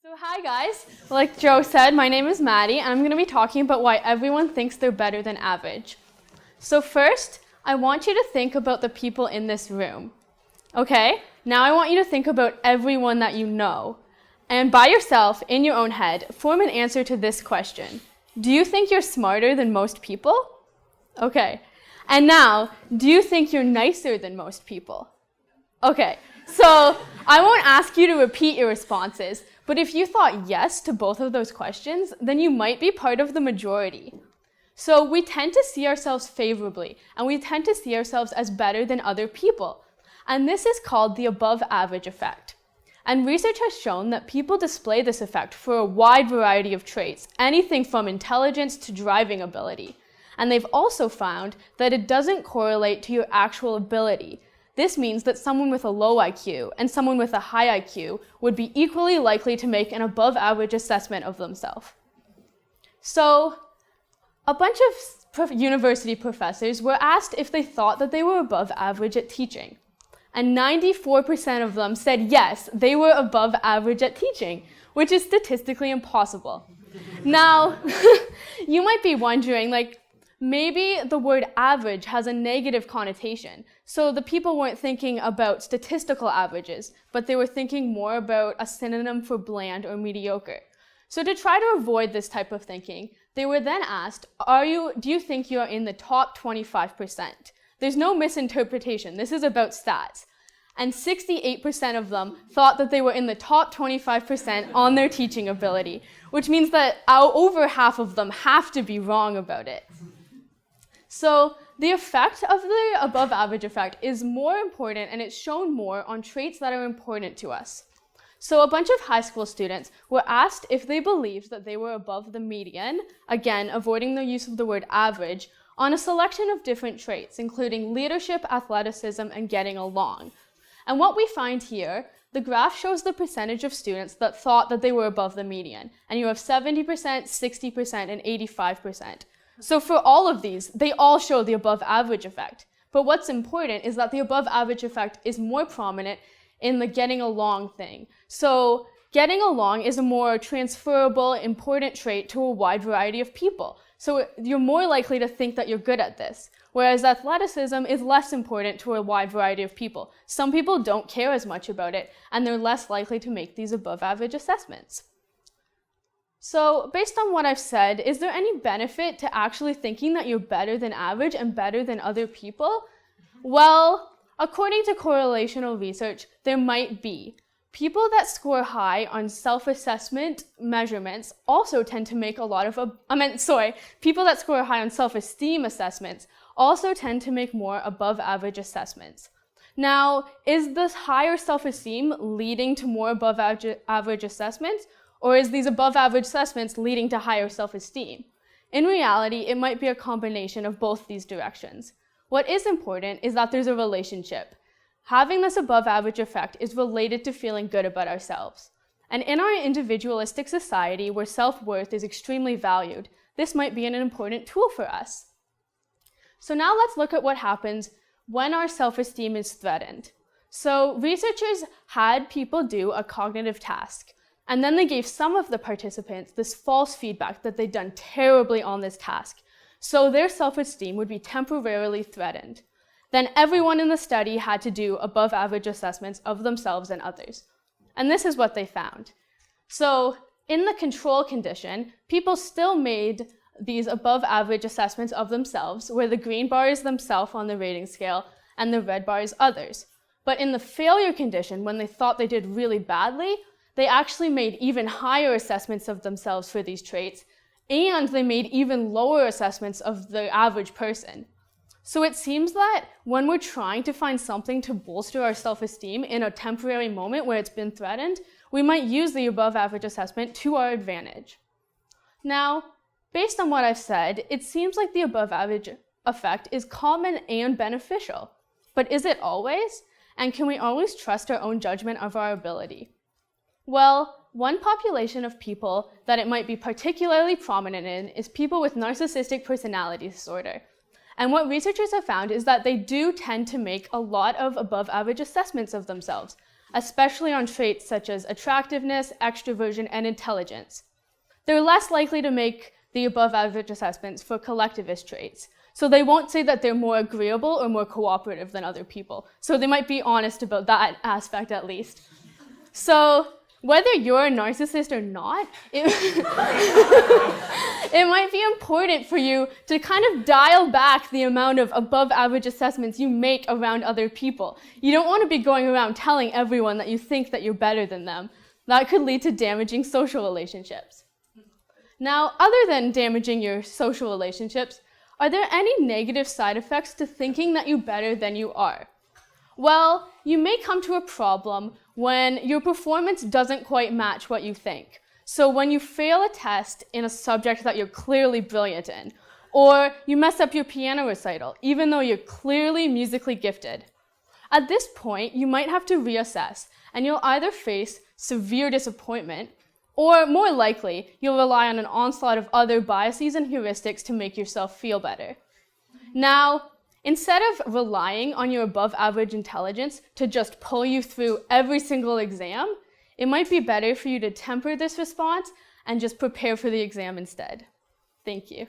So hi guys, like Joe said, my name is Maddie and I'm going to be talking about why everyone thinks they're better than average. So first, I want you to think about the people in this room. Okay, now I want you to think about everyone that you know. And by yourself, in your own head, form an answer to this question. Do you think you're smarter than most people? Okay, and now, do you think you're nicer than most people? Okay, so I won't ask you to repeat your responses, but if you thought yes to both of those questions, then you might be part of the majority. So we tend to see ourselves favorably, and we tend to see ourselves as better than other people. And this is called the above average effect. And research has shown that people display this effect for a wide variety of traits, anything from intelligence to driving ability. And they've also found that it doesn't correlate to your actual ability. This means that someone with a low IQ and someone with a high IQ would be equally likely to make an above average assessment of themselves. So, a bunch of university professors were asked if they thought that they were above average at teaching. And 94% of them said yes, they were above average at teaching, which is statistically impossible. Now, you might be wondering, maybe the word average has a negative connotation. So the people weren't thinking about statistical averages, but they were thinking more about a synonym for bland or mediocre. So to try to avoid this type of thinking, they were then asked, do you think you are in the top 25%? There's no misinterpretation. This is about stats. And 68% of them thought that they were in the top 25% on their teaching ability, which means that over half of them have to be wrong about it. So the effect of the above average effect is more important, and it's shown more on traits that are important to us. So a bunch of high school students were asked if they believed that they were above the median, again, avoiding the use of the word average, on a selection of different traits, including leadership, athleticism, and getting along. And what we find here, the graph shows the percentage of students that thought that they were above the median. And you have 70%, 60%, and 85%. So for all of these, they all show the above average effect. But what's important is that the above average effect is more prominent in the getting along thing. So getting along is a more transferable, important trait to a wide variety of people. So you're more likely to think that you're good at this. Whereas athleticism is less important to a wide variety of people. Some people don't care as much about it, and they're less likely to make these above average assessments. So based on what I've said, is there any benefit to actually thinking that you're better than average and better than other people? Well, according to correlational research, there might be. People that score high on self-assessment measurements also tend to make people that score high on self-esteem assessments also tend to make more above average assessments. Now, is this higher self-esteem leading to more above average assessments? Or is these above average assessments leading to higher self-esteem? In reality, it might be a combination of both these directions. What is important is that there's a relationship. Having this above average effect is related to feeling good about ourselves. And in our individualistic society where self-worth is extremely valued, this might be an important tool for us. So now let's look at what happens when our self-esteem is threatened. So researchers had people do a cognitive task. And then they gave some of the participants this false feedback that they'd done terribly on this task. So their self-esteem would be temporarily threatened. Then everyone in the study had to do above average assessments of themselves and others. And this is what they found. So in the control condition, people still made these above average assessments of themselves, where the green bar is themselves on the rating scale and the red bar is others. But in the failure condition, when they thought they did really badly, they actually made even higher assessments of themselves for these traits, and they made even lower assessments of the average person. So it seems that when we're trying to find something to bolster our self-esteem in a temporary moment where it's been threatened, we might use the above average assessment to our advantage. Now, based on what I've said, it seems like the above average effect is common and beneficial. But is it always? And can we always trust our own judgment of our ability? Well, one population of people that it might be particularly prominent in is people with narcissistic personality disorder. And what researchers have found is that they do tend to make a lot of above average assessments of themselves, especially on traits such as attractiveness, extroversion, and intelligence. They're less likely to make the above average assessments for collectivist traits. So they won't say that they're more agreeable or more cooperative than other people. So they might be honest about that aspect at least. So whether you're a narcissist or not, it might be important for you to kind of dial back the amount of above average assessments you make around other people. You don't want to be going around telling everyone that you think that you're better than them. That could lead to damaging social relationships. Now, other than damaging your social relationships, are there any negative side effects to thinking that you're better than you are? Well, you may come to a problem when your performance doesn't quite match what you think. So when you fail a test in a subject that you're clearly brilliant in, or you mess up your piano recital, even though you're clearly musically gifted. At this point, you might have to reassess, and you'll either face severe disappointment, or more likely, you'll rely on an onslaught of other biases and heuristics to make yourself feel better. Now, instead of relying on your above average intelligence to just pull you through every single exam, it might be better for you to temper this response and just prepare for the exam instead. Thank you.